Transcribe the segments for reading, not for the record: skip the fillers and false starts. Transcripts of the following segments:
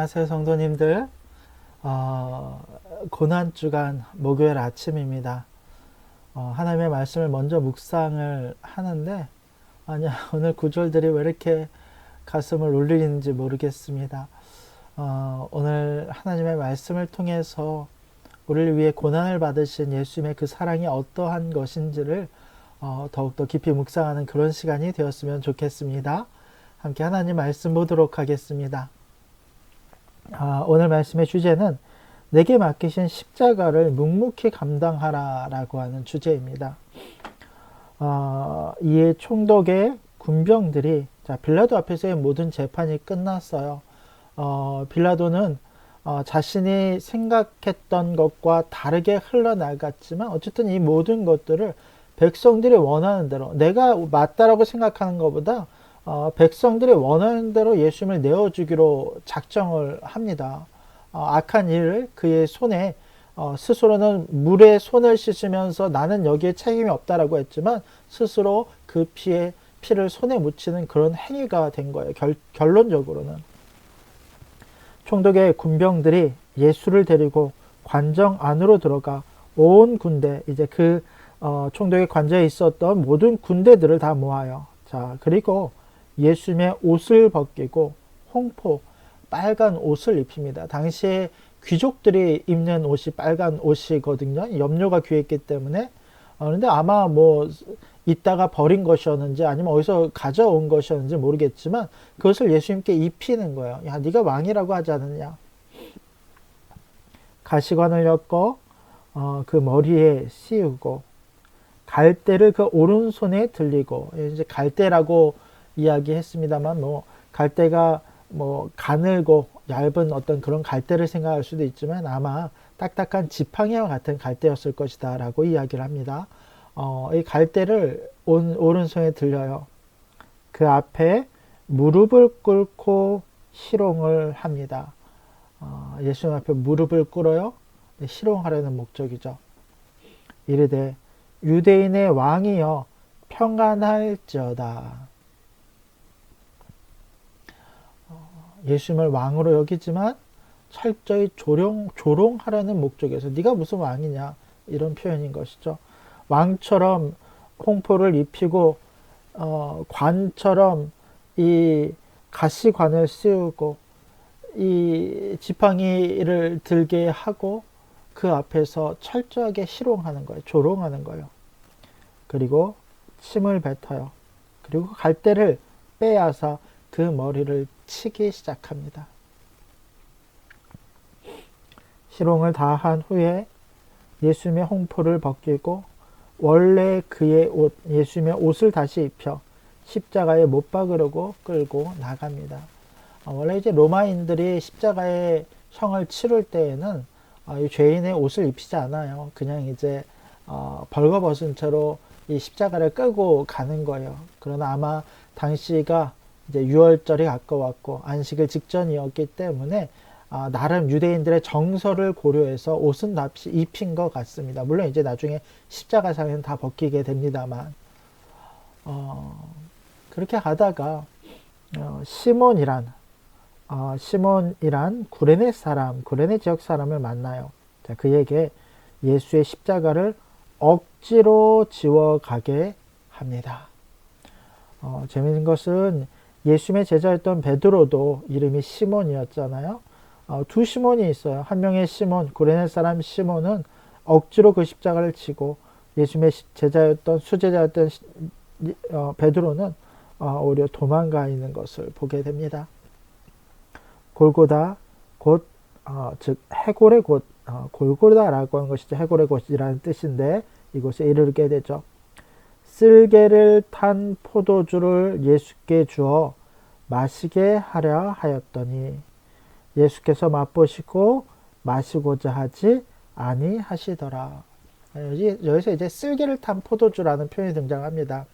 안녕하세요, 성도님들. 고난주간 목요일 아침입니다. 하나님의 말씀을 먼저 묵상을 하는데, 아니야, 오늘 구절들이 왜 이렇게 가슴을 울리는지 모르겠습니다. 오늘 하나님의 말씀을 통해서 우리를 위해 고난을 받으신 예수님의 그 사랑이 어떠한 것인지를 더욱더 깊이 묵상하는 그런 시간이 되었으면 좋겠습니다. 함께 하나님 말씀 보도록 하겠습니다. 오늘 말씀의 주제는 내게 맡기신 십자가를 묵묵히 감당하라 라고 하는 주제입니다. 이에 총독의 군병들이 빌라도 앞에서의 모든 재판이 끝났어요. 빌라도는 자신이 생각했던 것과 다르게 흘러나갔지만 어쨌든 이 모든 것들을 백성들이 원하는 대로, 내가 맞다라고 생각하는 것보다 백성들이 원하는 대로 예수님을 내어주기로 작정을 합니다. 악한 일을 그의 손에 스스로는 물에 손을 씻으면서 나는 여기에 책임이 없다라고 했지만 스스로 그 피를 손에 묻히는 그런 행위가 된 거예요. 결론적으로는 총독의 군병들이 예수를 데리고 관정 안으로 들어가 온 군대, 이제 그 총독의 관저에 있었던 모든 군대들을 다 모아요. 자, 그리고 예수님의 옷을 벗기고 홍포, 빨간 옷을 입힙니다. 당시에 귀족들이 입는 옷이 빨간 옷이거든요. 염료가 귀했기 때문에. 그런데 아마 이따가 버린 것이었는지 아니면 어디서 가져온 것이었는지 모르겠지만 그것을 예수님께 입히는 거예요. 야, 네가 왕이라고 하지 않느냐. 가시관을 엮어 그 머리에 씌우고 갈대를 그 오른손에 들리고, 이제 갈대라고 이야기했습니다만 갈대가 가늘고 얇은 어떤 그런 갈대를 생각할 수도 있지만 아마 딱딱한 지팡이와 같은 갈대였을 것이다 라고 이야기를 합니다. 이 갈대를 오른손에 들려요. 그 앞에 무릎을 꿇고 희롱을 합니다. 예수님 앞에 무릎을 꿇어요. 희롱하려는 목적이죠. 이르되 유대인의 왕이여 평안할지어다. 예수님을 왕으로 여기지만 철저히 조롱하려는 목적에서 네가 무슨 왕이냐 이런 표현인 것이죠. 왕처럼 홍포를 입히고 관처럼 이 가시관을 씌우고 이 지팡이를 들게 하고 그 앞에서 철저하게 희롱하는 거예요. 조롱하는 거예요. 그리고 침을 뱉어요. 그리고 갈대를 빼앗아 그 머리를 치기 시작합니다. 희롱을 다 한 후에 예수님의 홍포를 벗기고 원래 그의 옷, 예수님의 옷을 다시 입혀 십자가에 못 박으려고 끌고 나갑니다. 원래 이제 로마인들이 십자가에 형을 치를 때에는 이 죄인의 옷을 입히지 않아요. 그냥 이제 벌거벗은 채로 이 십자가를 끌고 가는 거예요. 그러나 아마 당시가 이제 유월절이 가까웠고 안식일 직전이었기 때문에 나름 유대인들의 정서를 고려해서 옷은 다 입힌 것 같습니다. 물론 이제 나중에 십자가상에는 다 벗기게 됩니다만 그렇게 하다가 시몬이란 구레네 지역 사람을 만나요. 자, 그에게 예수의 십자가를 억지로 지워가게 합니다. 재미있는 것은 예수님의 제자였던 베드로도 이름이 시몬이었잖아요. 두 시몬이 있어요. 한 명의 시몬, 구레네 사람 시몬은 억지로 그 십자가를 치고 예수님의 수제자였던 베드로는 오히려 도망가 있는 것을 보게 됩니다. 골고다 즉 해골의 곳, 골고다라고 하는 것이 해골의 곳이라는 뜻인데 이곳에 이르게 되죠. 쓸개를 탄 포도주를 예수께 주어 마시게 하려 하였더니 예수께서 맛보시고 마시고자 하지 아니하시더라. 여기서 이제 쓸개를 탄 포도주라는 표현이 등장합니다.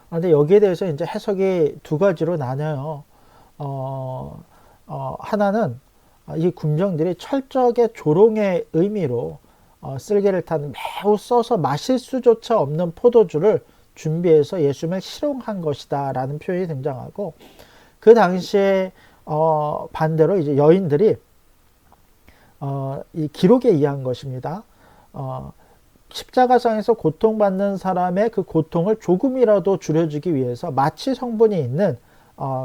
그런데 여기에 대해서 이제 해석이 두 가지로 나뉘어요. 하나는 이 군병들이 철저하게 조롱의 의미로 쓸개를 탄 매우 써서 마실 수조차 없는 포도주를 준비해서 예수님을 희롱한 것이다 라는 표현이 등장하고, 그 당시에 반대로 이제 여인들이 이 기록에 의한 것입니다. 십자가상에서 고통받는 사람의 그 고통을 조금이라도 줄여주기 위해서 마취 성분이 있는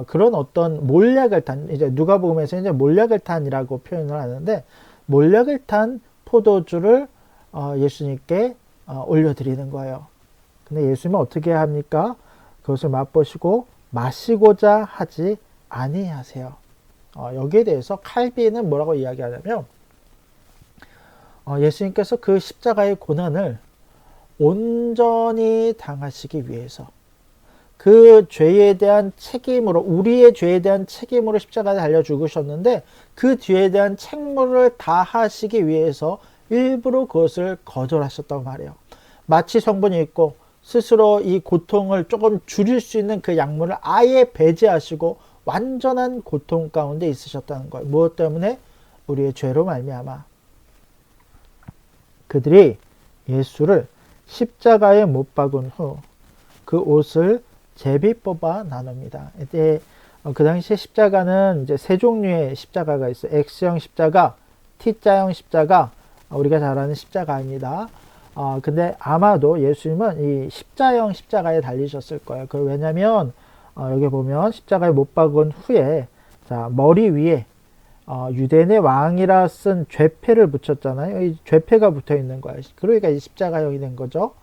그런 어떤 몰약을 탄, 이제 누가복음에서 이제 몰약을 탄이라고 표현을 하는데, 몰약을 탄 포도주를 예수님께 올려드리는 거예요. 근데 예수님은 어떻게 합니까? 그것을 맛보시고 마시고자 하지 아니하세요. 여기에 대해서 칼빈은 뭐라고 이야기하냐면, 예수님께서 그 십자가의 고난을 온전히 당하시기 위해서, 그 죄에 대한 책임으로, 우리의 죄에 대한 책임으로 십자가에 달려 죽으셨는데, 그 죄에 대한 책무를 다하시기 위해서 일부러 그것을 거절하셨다고 말해요. 마취 성분이 있고 스스로 이 고통을 조금 줄일 수 있는 그 약물을 아예 배제하시고 완전한 고통 가운데 있으셨다는 거예요. 무엇 때문에? 우리의 죄로 말미암아. 그들이 예수를 십자가에 못 박은 후 그 옷을 제비 뽑아 나눕니다. 이때 그 당시에 십자가는 이제 세 종류의 십자가가 있어요. X형 십자가, T자형 십자가, 우리가 잘 아는 십자가입니다. 근데 아마도 예수님은 이 십자형 십자가에 달리셨을 거예요. 왜냐면 여기 보면 십자가에 못 박은 후에 자, 머리 위에 유대인의 왕이라 쓴 죄패를 붙였잖아요. 이 죄패가 붙어 있는 거예요. 그러니까 이 십자가형이 된 거죠.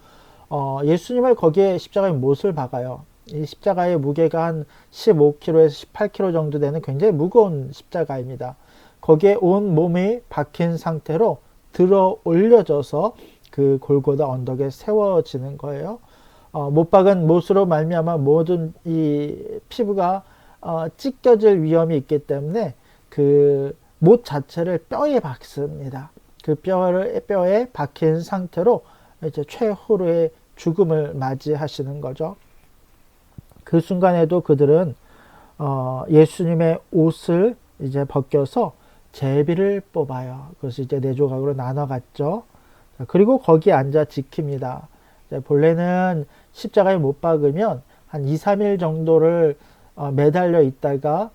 예수님을 거기에 십자가에 못을 박아요. 이 십자가의 무게가 한 15kg에서 18kg 정도 되는 굉장히 무거운 십자가입니다. 거기에 온 몸이 박힌 상태로 들어 올려져서 그 골고다 언덕에 세워지는 거예요. 못 박은 못으로 말미암아 모든 이 피부가 찢겨질 위험이 있기 때문에 그 못 자체를 뼈에 박습니다. 그 뼈에 박힌 상태로 이제 최후의 죽음을 맞이하시는 거죠. 그 순간에도 그들은 예수님의 옷을 이제 벗겨서 제비를 뽑아요. 그래서 이제 네 조각으로 나눠갔죠. 그리고 거기에 앉아 지킵니다. 본래는 십자가에 못 박으면 한 2, 3일 정도를 매달려 있다가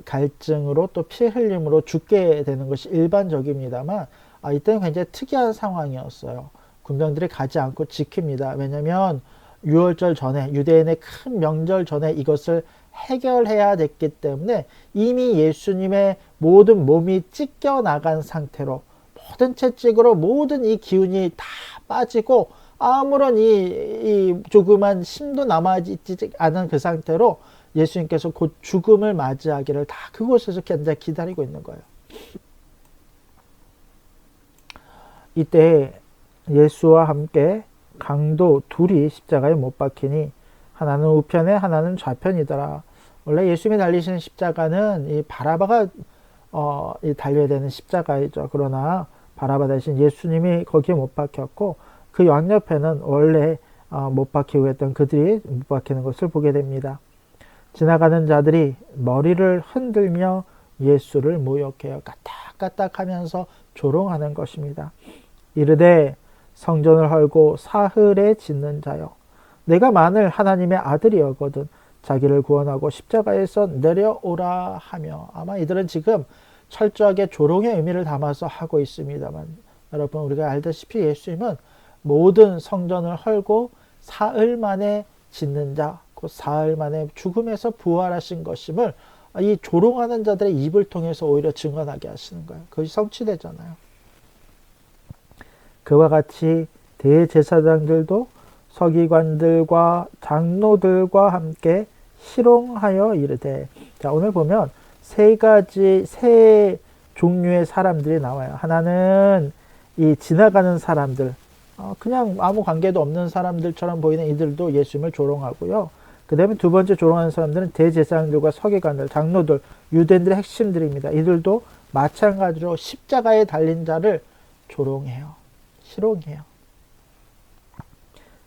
갈증으로 또 피 흘림으로 죽게 되는 것이 일반적입니다만, 이때는 굉장히 특이한 상황이었어요. 군병들이 가지 않고 지킵니다. 왜냐하면 유월절 전에, 유대인의 큰 명절 전에 이것을 해결해야 됐기 때문에 이미 예수님의 모든 몸이 찢겨 나간 상태로, 모든 채찍으로 모든 이 기운이 다 빠지고 아무런 이 조그만 힘도 남아있지 않은 그 상태로 예수님께서 곧 죽음을 맞이하기를 다 그곳에서 기다리고 있는 거예요. 이때 예수와 함께 강도 둘이 십자가에 못 박히니 하나는 우편에 하나는 좌편이더라. 원래 예수님이 달리신 십자가는 이 바라바가 달려야 되는 십자가이죠. 그러나 바라바 대신 예수님이 거기에 못 박혔고, 그 양옆에는 원래 못 박히고 했던 그들이 못 박히는 것을 보게 됩니다. 지나가는 자들이 머리를 흔들며 예수를 모욕해요. 까딱까딱 하면서 조롱하는 것입니다. 이르되 성전을 헐고 사흘에 짓는 자여, 내가 만일 하나님의 아들이었거든 자기를 구원하고 십자가에서 내려오라 하며. 아마 이들은 지금 철저하게 조롱의 의미를 담아서 하고 있습니다만, 여러분 우리가 알다시피 예수님은 모든 성전을 헐고 사흘 만에 짓는 자, 곧 사흘 만에 죽음에서 부활하신 것임을 이 조롱하는 자들의 입을 통해서 오히려 증언하게 하시는 거예요. 그것이 성취되잖아요. 그와 같이 대제사장들도 서기관들과 장로들과 함께 희롱하여 이르되. 자, 오늘 보면 세 종류의 사람들이 나와요. 하나는 이 지나가는 사람들, 그냥 아무 관계도 없는 사람들처럼 보이는 이들도 예수님을 조롱하고요. 그 다음에 두 번째 조롱하는 사람들은 대제사장들과 서기관들, 장로들, 유대인들의 핵심들입니다. 이들도 마찬가지로 십자가에 달린 자를 조롱해요. 희롱해요.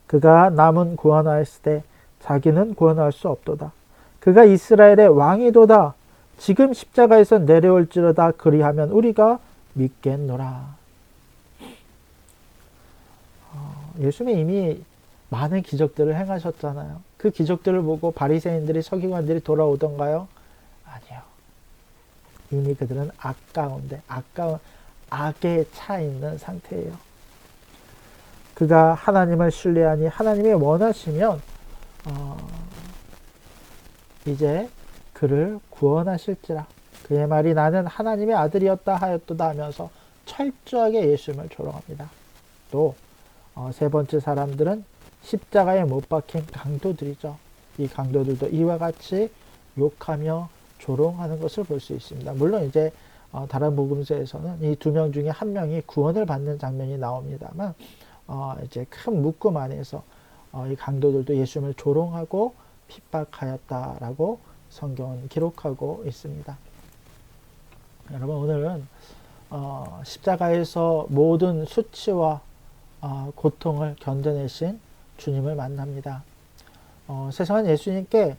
그가 남은 구원하였을 때 자기는 구원할 수 없도다. 그가 이스라엘의 왕이도다. 지금 십자가에서 내려올지로다. 그리하면 우리가 믿겠노라. 예수님이 이미 많은 기적들을 행하셨잖아요. 그 기적들을 보고 바리새인들이, 서기관들이 돌아오던가요? 아니요. 이미 그들은 아까운 악에 차 있는 상태예요. 그가 하나님을 신뢰하니 하나님이 원하시면 이제 그를 구원하실지라. 그의 말이 나는 하나님의 아들이었다 하였도다 하면서 철저하게 예수님을 조롱합니다. 또 세 번째 사람들은 십자가에 못 박힌 강도들이죠. 이 강도들도 이와 같이 욕하며 조롱하는 것을 볼 수 있습니다. 물론 이제 다른 복음서에서는 이 두 명 중에 한 명이 구원을 받는 장면이 나옵니다만 이제 큰 묶음 안에서 이 강도들도 예수님을 조롱하고 핍박하였다라고 성경은 기록하고 있습니다. 여러분, 오늘은 십자가에서 모든 수치와 고통을 견뎌내신 주님을 만납니다. 세상은 예수님께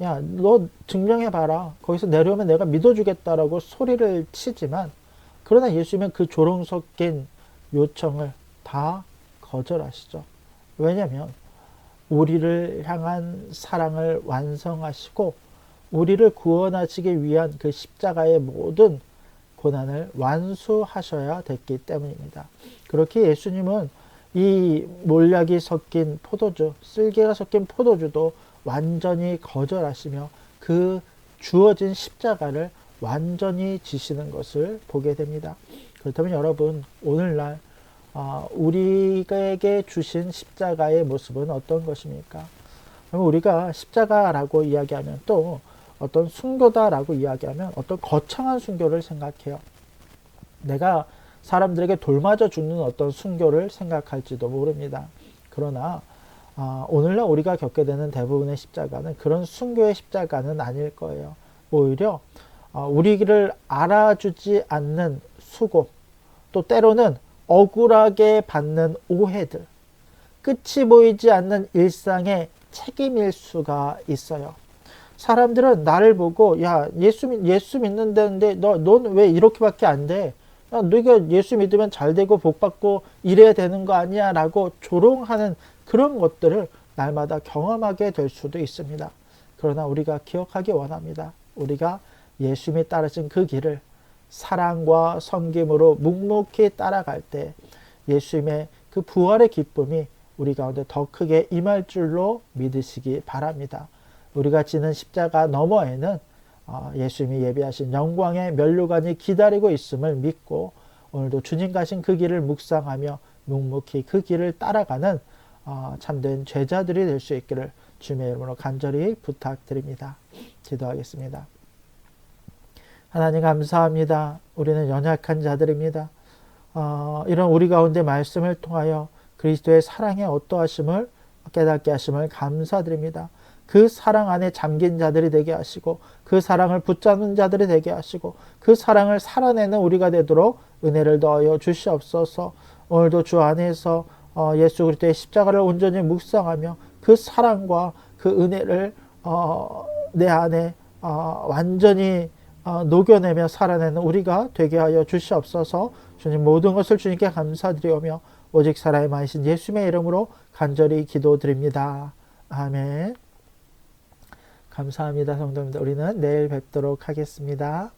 야, 너 증명해봐라. 거기서 내려오면 내가 믿어주겠다라고 소리를 치지만, 그러나 예수님은 그 조롱 섞인 요청을 다 거절하시죠. 왜냐하면 우리를 향한 사랑을 완성하시고 우리를 구원하시기 위한 그 십자가의 모든 고난을 완수하셔야 됐기 때문입니다. 그렇게 예수님은 이 몰약이 섞인 포도주, 쓸개가 섞인 포도주도 완전히 거절하시며 그 주어진 십자가를 완전히 지시는 것을 보게 됩니다. 그렇다면 여러분, 오늘날 우리에게 주신 십자가의 모습은 어떤 것입니까? 우리가 십자가라고 이야기하면 또 어떤 순교다라고 이야기하면 어떤 거창한 순교를 생각해요. 내가 사람들에게 돌맞아 죽는 어떤 순교를 생각할지도 모릅니다. 그러나 오늘날 우리가 겪게 되는 대부분의 십자가는 그런 순교의 십자가는 아닐 거예요. 오히려 우리를 알아주지 않는 수고, 또 때로는 억울하게 받는 오해들, 끝이 보이지 않는 일상의 책임일 수가 있어요. 사람들은 나를 보고 야, 예수 믿는다는데 넌 왜 이렇게밖에 안 돼? 야, 너가 예수 믿으면 잘 되고 복 받고 이래야 되는 거 아니야? 라고 조롱하는 그런 것들을 날마다 경험하게 될 수도 있습니다. 그러나 우리가 기억하기 원합니다. 우리가 예수님이 따르신 그 길을 사랑과 섬김으로 묵묵히 따라갈 때 예수님의 그 부활의 기쁨이 우리 가운데 더 크게 임할 줄로 믿으시기 바랍니다. 우리가 지는 십자가 너머에는 예수님이 예비하신 영광의 면류관이 기다리고 있음을 믿고 오늘도 주님 가신 그 길을 묵상하며 묵묵히 그 길을 따라가는 참된 제자들이 될 수 있기를 주님의 이름으로 간절히 부탁드립니다. 기도하겠습니다. 하나님 감사합니다. 우리는 연약한 자들입니다. 이런 우리 가운데 말씀을 통하여 그리스도의 사랑의 어떠하심을 깨닫게 하심을 감사드립니다. 그 사랑 안에 잠긴 자들이 되게 하시고 그 사랑을 붙잡는 자들이 되게 하시고 그 사랑을 살아내는 우리가 되도록 은혜를 더하여 주시옵소서. 오늘도 주 안에서 예수 그리스도의 십자가를 온전히 묵상하며 그 사랑과 그 은혜를 내 안에 완전히 녹여내며 살아내는 우리가 되게 하여 주시옵소서. 주님, 모든 것을 주님께 감사드리오며 오직 살아야 마신 예수님의 이름으로 간절히 기도드립니다. 아멘. 감사합니다, 성도님들. 우리는 내일 뵙도록 하겠습니다.